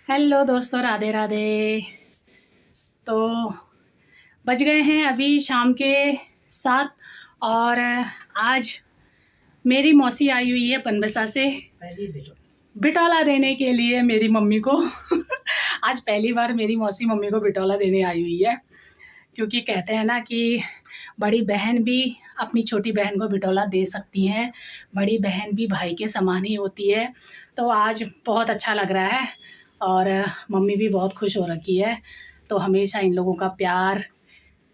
Hello दोस्तों, राधे राधे। तो बज गए हैं अभी शाम के 7 और आज मेरी मौसी आई हुई है बनबसा से बिटौला देने के लिए मेरी मम्मी को। आज पहली बार मेरी मौसी मम्मी को बिटौला देने आई हुई है, क्योंकि कहते हैं ना कि बड़ी बहन भी अपनी छोटी बहन को बिटौला दे सकती हैं, बड़ी बहन भी भाई के समान ही होती है। तो आज बहुत अच्छा लग रहा है और मम्मी भी बहुत खुश हो रखी है। तो हमेशा इन लोगों का प्यार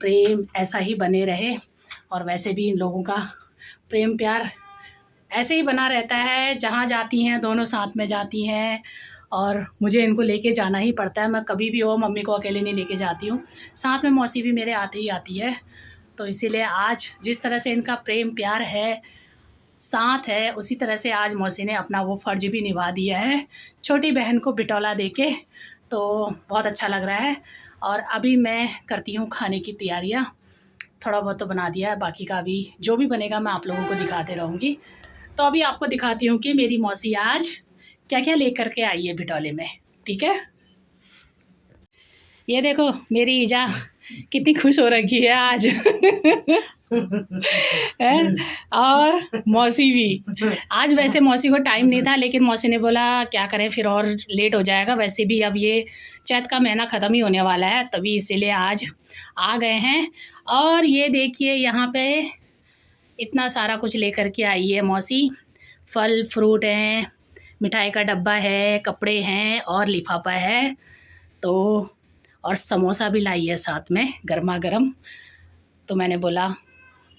प्रेम ऐसा ही बने रहे, और वैसे भी इन लोगों का प्रेम प्यार ऐसे ही बना रहता है। जहाँ जाती हैं दोनों साथ में जाती हैं, और मुझे इनको लेके जाना ही पड़ता है। मैं कभी भी हो मम्मी को अकेले नहीं लेके जाती हूँ, साथ में मौसी भी मेरे आते ही आती है। तो इसीलिए आज जिस तरह से इनका प्रेम प्यार है, साथ है, उसी तरह से आज मौसी ने अपना वो फ़र्ज भी निभा दिया है छोटी बहन को बिटौला देके। तो बहुत अच्छा लग रहा है। और अभी मैं करती हूँ खाने की तैयारियाँ। थोड़ा बहुत तो बना दिया है, बाकी का अभी जो भी बनेगा मैं आप लोगों को दिखाते रहूँगी। तो अभी आपको दिखाती हूँ कि मेरी मौसी आज क्या क्या लेकर के आई है बिटौले में। ठीक है, ये देखो मेरी ईजा कितनी खुश हो रखी है आज। है? और मौसी भी आज, वैसे मौसी को टाइम नहीं था, लेकिन मौसी ने बोला क्या करें फिर, और लेट हो जाएगा। वैसे भी अब ये चैत का महीना ख़त्म ही होने वाला है, तभी इसीलिए आज आ गए हैं। और ये देखिए यहाँ पे इतना सारा कुछ लेकर के आई है मौसी। फल फ्रूट हैं, मिठाई का डब्बा है, कपड़े हैं और लिफाफा है। तो और समोसा भी लाई है साथ में गर्मा गर्म। तो मैंने बोला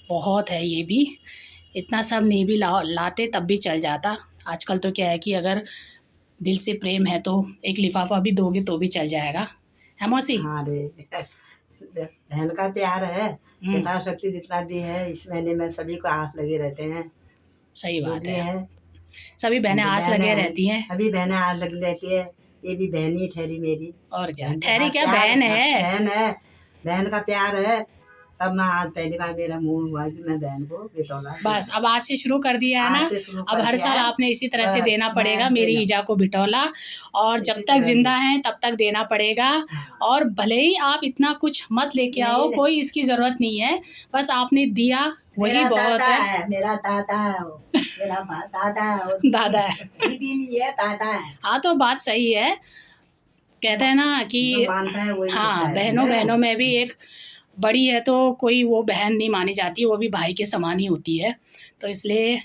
बहुत है ये भी, इतना सब नहीं भी लाते तब भी चल जाता। आजकल तो क्या है कि अगर दिल से प्रेम है तो एक लिफाफा भी दोगे तो भी चल जाएगा, है मौसी? हाँ रे, बहन का प्यार है, यथाशक्ति जितना भी है इस महीने में सभी को आस लगे रहते हैं। सही जो बात भी है, सभी बहनें आस लगे रहती हैं। सभी बहनें आस लगी रहती है। ये भी बहन ही ठहरी मेरी। और क्या बहन ठहरी, क्या प्यार, बहन है। बहन है, बहन का प्यार है। तब मैं आज पहली बार मेरा मुंह हुआ कि मैं बहन को बिटौला बस अब आज से शुरू कर दिया है ना। अब हर साल आपने इसी तरह से देना पड़ेगा मेरी ईजा को बिटौला, और जब तक जिंदा हैं तब तक देना पड़ेगा। और भले ही आप इतना कुछ मत लेके आओ, कोई इसकी जरूरत नहीं है, बस आपने दिया वही बहुत है। मेरा दादा है, मेरा दादा है, दादा है, दीदी नहीं है, दादा है। हाँ तो बात सही है, कहते हैं ना कि हाँ बहनों बहनों में भी एक बड़ी है तो कोई वो बहन नहीं मानी जाती, वो भी भाई के समान ही होती है। तो इसलिए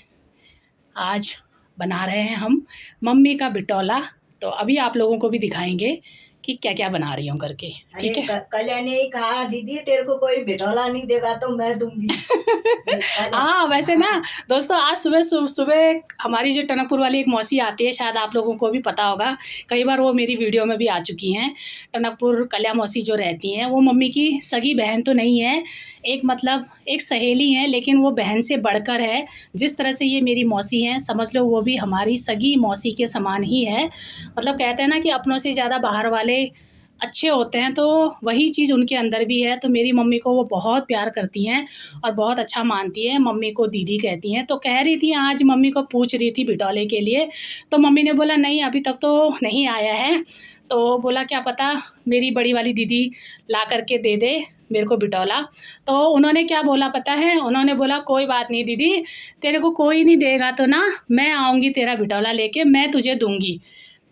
आज बना रहे हैं हम मम्मी का बिटौला। तो अभी आप लोगों को भी दिखाएंगे कि क्या क्या बना रही हूँ करके। ठीक है, कल्याण ने कहा दीदी तेरे को कोई बिटौला नहीं देगा तो मैं दूंगी। हाँ वैसे ना दोस्तों, आज सुबह सुबह हमारी जो टनकपुर वाली एक मौसी आती है, शायद आप लोगों को भी पता होगा, कई बार वो मेरी वीडियो में भी आ चुकी हैं। टनकपुर कल्याण मौसी जो रहती हैं, वो मम्मी की सगी बहन तो नहीं है, एक मतलब एक सहेली है, लेकिन वो बहन से बढ़कर है। जिस तरह से ये मेरी मौसी हैं, समझ लो वो भी हमारी सगी मौसी के समान ही है। मतलब कहते हैं ना कि अपनों से ज़्यादा बाहर वाले अच्छे होते हैं, तो वही चीज़ उनके अंदर भी है। तो मेरी मम्मी को वो बहुत प्यार करती हैं और बहुत अच्छा मानती है, मम्मी को दीदी कहती हैं। तो कह रही थी, आज मम्मी को पूछ रही थी बिटौले के लिए, तो मम्मी ने बोला नहीं अभी तक तो नहीं आया है। तो बोला क्या पता मेरी बड़ी वाली दीदी ला करके दे दे मेरे को बिटौला। तो उन्होंने क्या बोला पता है, उन्होंने बोला कोई बात नहीं दीदी, तेरे को कोई नहीं देगा तो ना मैं आऊँगी तेरा बिटौला लेके, मैं तुझे दूँगी।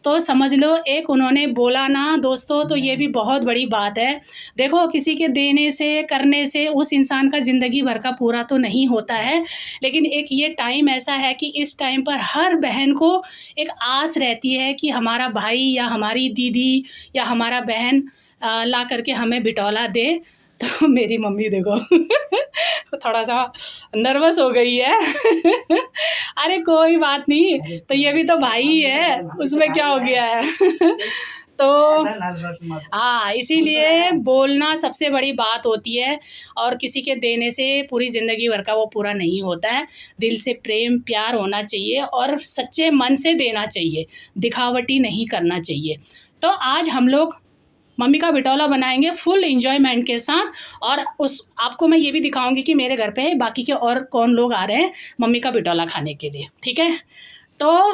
तो समझ लो एक उन्होंने बोला ना दोस्तों, तो ये भी बहुत बड़ी बात है। देखो किसी के देने से करने से उस इंसान का ज़िंदगी भर का पूरा तो नहीं होता है, लेकिन एक ये टाइम ऐसा है कि इस टाइम पर हर बहन को एक आस रहती है कि हमारा भाई या हमारी दीदी या हमारा बहन ला करके हमें बिटौला दे। तो मेरी मम्मी देखो थोड़ा सा नर्वस हो गई है। अरे कोई बात नहीं, तो ये भी तो भाई है, उसमें क्या हो गया है। तो हाँ इसीलिए बोलना सबसे बड़ी बात होती है, और किसी के देने से पूरी ज़िंदगी भर का वो पूरा नहीं होता है। दिल से प्रेम प्यार होना चाहिए और सच्चे मन से देना चाहिए, दिखावटी नहीं करना चाहिए। तो आज हम लोग मम्मी का बिटौला बनाएंगे फुल एंजॉयमेंट के साथ, और उस आपको मैं ये भी दिखाऊंगी कि मेरे घर पे बाकी के और कौन लोग आ रहे हैं मम्मी का बिटौला खाने के लिए। ठीक है, तो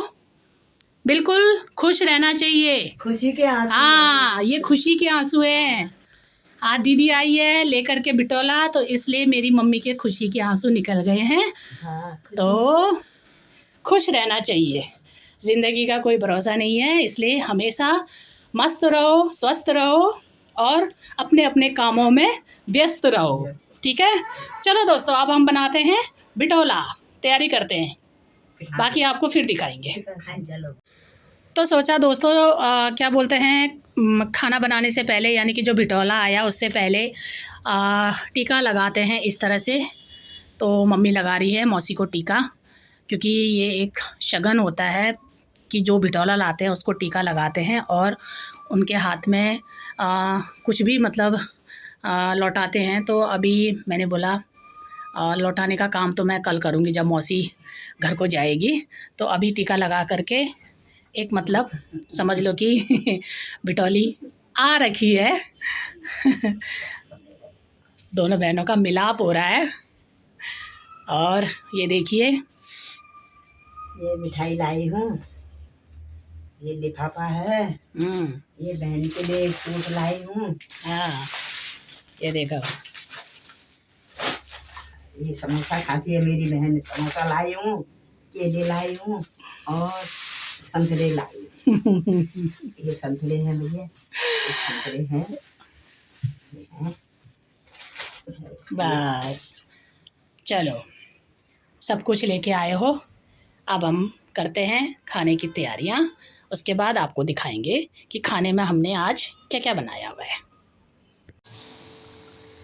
बिल्कुल खुश रहना चाहिए। खुशी के आंसू। हाँ, ये खुशी के आंसू हैं। आज दीदी आई है लेकर के बिटोला, तो इसलिए मेरी मम्मी के खुशी के आंसू निकल गए हैं। हाँ, तो खुश रहना चाहिए। ज़िंदगी का कोई भरोसा नहीं है, इसलिए हमेशा मस्त रहो, स्वस्थ रहो और अपने अपने कामों में व्यस्त रहो। ठीक है, चलो दोस्तों, अब हम बनाते हैं बिटोला, तैयारी करते हैं, बाकी आपको फिर दिखाएंगे। चलो। तो सोचा दोस्तों, क्या बोलते हैं, खाना बनाने से पहले यानी कि जो बिटोला आया उससे पहले टीका लगाते हैं इस तरह से। तो मम्मी लगा रही है मौसी को टीका, क्योंकि ये एक शगन होता है कि जो बिटोला लाते हैं उसको टीका लगाते हैं और उनके हाथ में कुछ भी मतलब लौटाते हैं। तो अभी मैंने बोला लौटाने का काम तो मैं कल करूँगी जब मौसी घर को जाएगी। तो अभी टीका लगा करके एक मतलब समझ लो कि बिटौली आ रखी है। दोनों बहनों का मिलाप हो रहा है। और ये देखिए, ये मिठाई लाई हूँ, ये लिफाफा है, ये बहन के लिए एक सूट लाई हूँ। हाँ, ये देखो, ये समोसा खाती है मेरी बहन, समोसा लाई हूँ, केले लाई हूँ और संतरे लाई हूँ। ये संतरे हैं भैया, ये संतरे हैं, ये हैं। बस चलो, सब कुछ लेके आए हो। अब हम करते हैं खाने की तैयारियां, उसके बाद आपको दिखाएंगे कि खाने में हमने आज क्या क्या बनाया हुआ है।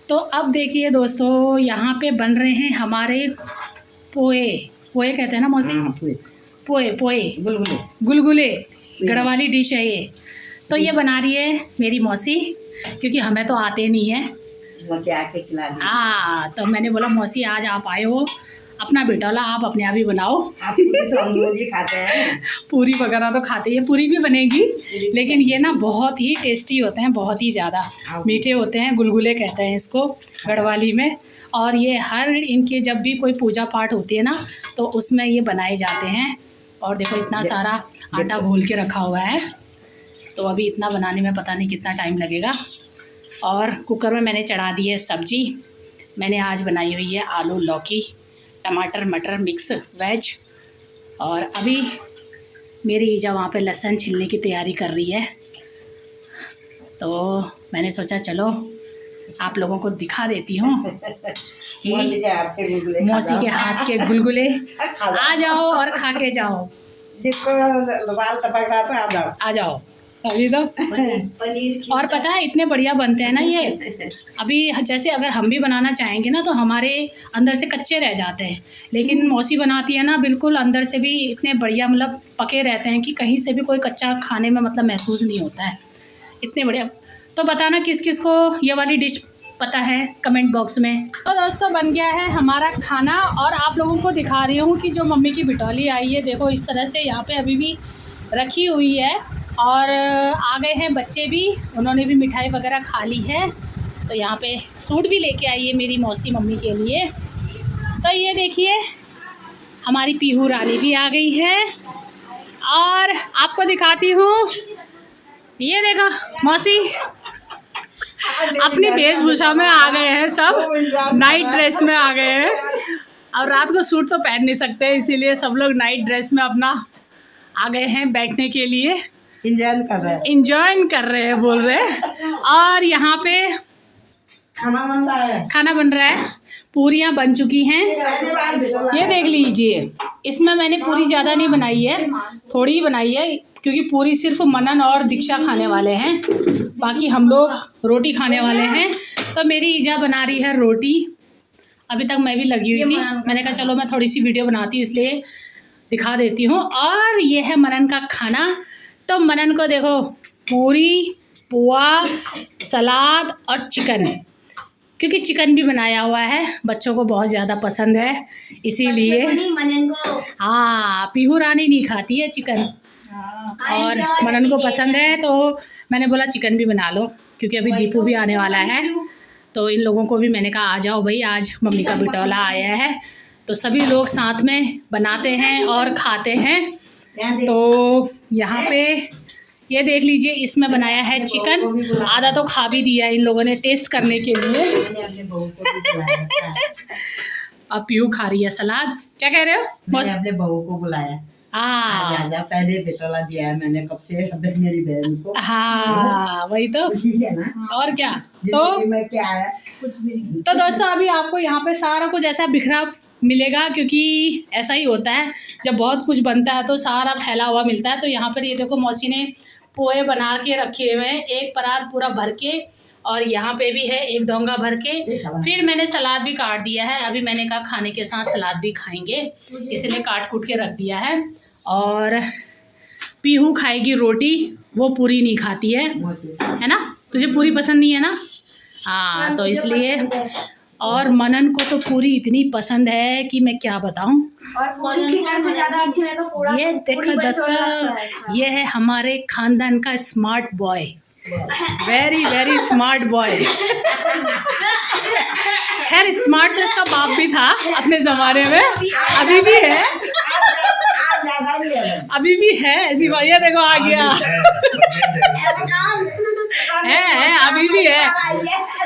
तो अब देखिए दोस्तों, यहाँ पे बन रहे हैं हमारे पोए। पोए कहते हैं ना मौसी? पोए पोए गुलगुले। गुलगुले गढ़वाली डिश है ये। तो ये बना रही है मेरी मौसी, क्योंकि हमें तो आते नहीं है। मौसी आके खिला दी। हाँ, तो मैंने बोला मौसी आज आप आए हो, अपना बिटौला आप अपने आप ही बनाओ। आप पूरी तो हम रोज ही खाते हैं। पूरी वगैरह तो खाते हैं, पूरी भी बनेगी, लेकिन ये ना बहुत ही टेस्टी होते हैं, बहुत ही ज़्यादा मीठे होते हैं। गुलगुले कहते हैं इसको गढ़वाली में। और ये हर इनके जब भी कोई पूजा पाठ होती है ना, तो उसमें ये बनाए जाते हैं। और देखो इतना सारा आटा घोल के रखा हुआ है, तो अभी इतना बनाने में पता नहीं कितना टाइम लगेगा। और कुकर में मैंने चढ़ा दी है सब्जी। मैंने आज बनाई हुई है आलू लौकी टमाटर मटर मिक्स वेज। और अभी मेरी ईजा वहाँ पे लहसुन छिलने की तैयारी कर रही है। तो मैंने सोचा चलो आप लोगों को दिखा देती हूँ कि मौसी के हाथ के गुलगुले। आ जाओ और खा के जाओ, जिसको बाल टपक रहा था आ जाओ, आ जाओ अभी तो। पनीर और पता है इतने बढ़िया बनते हैं ना ये। अभी जैसे अगर हम भी बनाना चाहेंगे ना, तो हमारे अंदर से कच्चे रह जाते हैं, लेकिन मौसी बनाती है ना, बिल्कुल अंदर से भी इतने बढ़िया मतलब पके रहते हैं कि कहीं से भी कोई कच्चा खाने में मतलब महसूस नहीं होता है, इतने बढ़िया। तो बताना किस किस को ये वाली डिश पता है कमेंट बॉक्स में। तो दोस्तों बन गया है हमारा खाना, और आप लोगों को दिखा रही हूँ कि जो मम्मी की बिटौली आई है, देखो इस तरह से यहाँ पे अभी भी रखी हुई है। और आ गए हैं बच्चे भी, उन्होंने भी मिठाई वगैरह खा ली है। तो यहाँ पे सूट भी लेके आई है मेरी मौसी मम्मी के लिए। तो ये देखिए हमारी पीहू रानी भी आ गई है। और आपको दिखाती हूँ, ये देखो मौसी अपनी वेशभूषा में आ गए हैं, सब नाइट ड्रेस में आ गए हैं। अब रात को सूट तो पहन नहीं सकते, इसीलिए सब लोग नाइट ड्रेस में अपना आ गए हैं बैठने के लिए। इंजॉय कर रहे हैं बोल रहे हैं। और यहाँ पे खाना बन रहा है, पूरियाँ बन चुकी हैं, ये देख लीजिए। इसमें मैंने पूरी ज़्यादा नहीं बनाई है, थोड़ी ही बनाई है, क्योंकि पूरी सिर्फ मनन और दीक्षा खाने वाले हैं, बाकी हम लोग रोटी खाने वाले हैं। तो मेरी ईजा बना रही है रोटी। अभी तक मैं भी लगी हुई थी, मैंने कहा चलो मैं थोड़ी सी वीडियो बनाती हूँ इसलिए दिखा देती हूँ। और ये है मनन का खाना। तो मनन को देखो पूरी पोहा सलाद और चिकन, क्योंकि चिकन भी बनाया हुआ है, बच्चों को बहुत ज़्यादा पसंद है इसीलिए। मनन को हाँ, पीहू रानी नहीं खाती है चिकन, और मनन को पसंद है, तो मैंने बोला चिकन भी बना लो, क्योंकि अभी दीपू भी आने वाला है। तो इन लोगों को भी मैंने कहा आ जाओ भाई, आज मम्मी का बिटौला आया है, तो सभी लोग साथ में बनाते हैं और खाते हैं। तो यहाँ पे ये देख लीजिए, इसमें बनाया है चिकन। आधा तो खा भी दिया इन लोगों ने टेस्ट करने के लिए। अब पीहू खा रही है सलाद। क्या कह रहे हो? मैंने अपने बहू को बुलाया। आजा पहले बेटोला दिया है मैंने कब से मेरी बहन को। हाँ वही तो, खुशी है ना। और क्या। तो मैं क्या है कुछ भी नहीं। तो दोस्तों अभी आपको यहाँ पे सारा कुछ ऐसा बिखरा मिलेगा, क्योंकि ऐसा ही होता है जब बहुत कुछ बनता है तो सारा फैला हुआ मिलता है। तो यहाँ पर ये देखो मौसी ने पोहे बना के रखे हुए हैं, एक परात पूरा भर के, और यहाँ पे भी है एक डोंगा भर के। फिर मैंने सलाद भी काट दिया है। अभी मैंने कहा खाने के साथ सलाद भी खाएंगे, इसलिए काट कूट के रख दिया है। और पीहू खाएगी रोटी, वो पूरी नहीं खाती है ना? तुझे पूरी पसंद नहीं है ना? हाँ, तो इसलिए। और मनन को तो पूरी इतनी पसंद है कि मैं क्या बताऊं। ये देखो दोस्तों, ये है हमारे खानदान का smart boy, very very smart boy. खैर स्मार्ट तो इसका बाप भी था अपने जमाने में, अभी भी है, अभी भी है ऐसी बात। ये देखो आ गया है अभी भी है।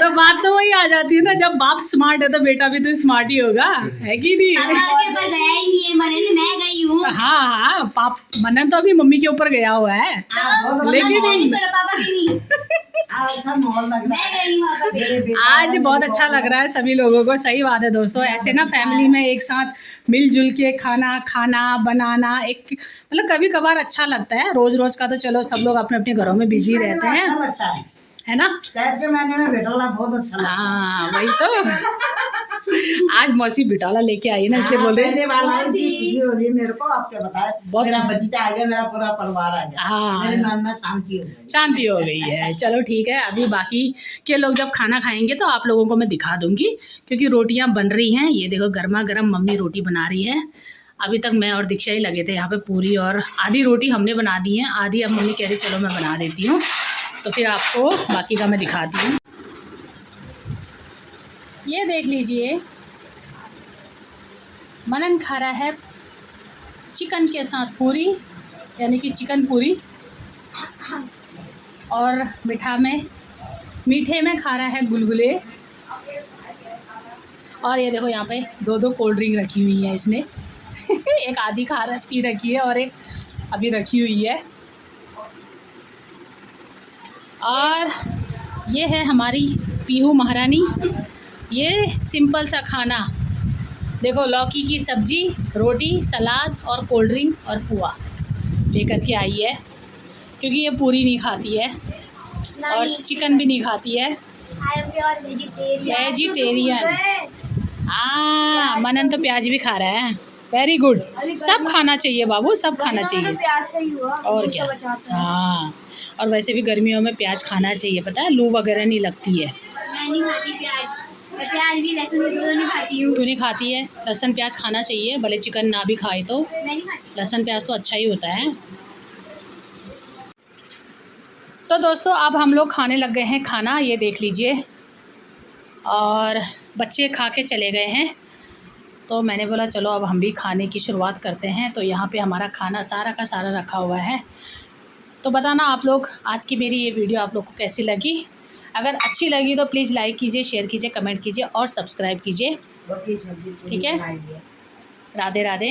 तो बात तो वही आ जाती है ना, जब बाप स्मार्ट है तो बेटा भी तो स्मार्ट ही होगा, है कि नहीं? गया ही नहीं है मनन, मैं गई हूँ। हाँ पाप मनन तो अभी मम्मी के ऊपर गया हुआ है, लेकिन पापा की नहीं। आज बहुत अच्छा लग रहा है सभी लोगों को। सही बात है दोस्तों, ऐसे ना फैमिली में एक साथ मिलजुल के खाना बनाना एक मतलब कभी कभार अच्छा लगता है। रोज रोज का तो चलो सब लोग अपने अपने घरों में बिजी रहते हैं, है ना? चैत के महीने में बेटोला बहुत अच्छा लगता है। हाँ वही तो। आज मौसी बिटौला लेके आई है ना, इसलिए बोल रहे हैं। हो रही है मेरे को, आप क्या बताएं। मेरा भतीजा आ गया, मेरा पूरा परिवार आ गया। हाँ, मेरे मन में शांति हो गई है। चलो ठीक है, अभी बाकी के लोग जब खाना खाएंगे तो आप लोगों को मैं दिखा दूंगी, क्योंकि रोटियां बन रही हैं। ये देखो गर्मा गर्म मम्मी रोटी बना रही है। अभी तक मैं और दीक्षा ही लगे थे यहाँ पे पूरी, और आधी रोटी हमने बना दी है, आधी अब मम्मी कह रही चलो मैं बना देती हूँ। तो फिर आपको बाकी का मैं दिखाती हूँ। ये देख लीजिए, मनन खा रहा है चिकन के साथ पूरी, यानी कि चिकन पूरी, और मीठे में खा रहा है गुलगुले। और ये देखो यहाँ पे दो कोल्ड ड्रिंक रखी हुई है इसने। एक आधी पी रखी है और एक अभी रखी हुई है। और ये है हमारी पीहू महारानी। ये सिंपल सा खाना देखो, लौकी की सब्जी, रोटी, सलाद और कोल्ड ड्रिंक और पुआ लेकर के आई है, क्योंकि ये पूरी नहीं खाती है और चिकन भी नहीं खाती है, वेजिटेरियन। मनन तो प्याज भी खा रहा है, वेरी गुड। सब खाना चाहिए बाबू, सब खाना चाहिए, और क्या। हाँ, और वैसे भी गर्मियों में प्याज खाना चाहिए, पता है, लू वगैरह नहीं लगती है। मैं नहीं खाती प्याज भी, लहसुन भी नहीं खाती हूँ। क्यों नहीं खाती है? लहसुन प्याज खाना चाहिए, भले चिकन ना भी खाए तो लहसुन प्याज तो अच्छा ही होता है। तो दोस्तों अब हम लोग खाने लग गए हैं खाना, ये देख लीजिए। और बच्चे खा के चले गए हैं, तो मैंने बोला चलो अब हम भी खाने की शुरुआत करते हैं। तो यहाँ पे हमारा खाना सारा का सारा रखा हुआ है। तो बताना आप लोग, आज की मेरी ये वीडियो आप लोग को कैसी लगी। अगर अच्छी लगी तो प्लीज़ लाइक कीजिए, शेयर कीजिए, कमेंट कीजिए और सब्सक्राइब कीजिए। ठीक है, राधे राधे।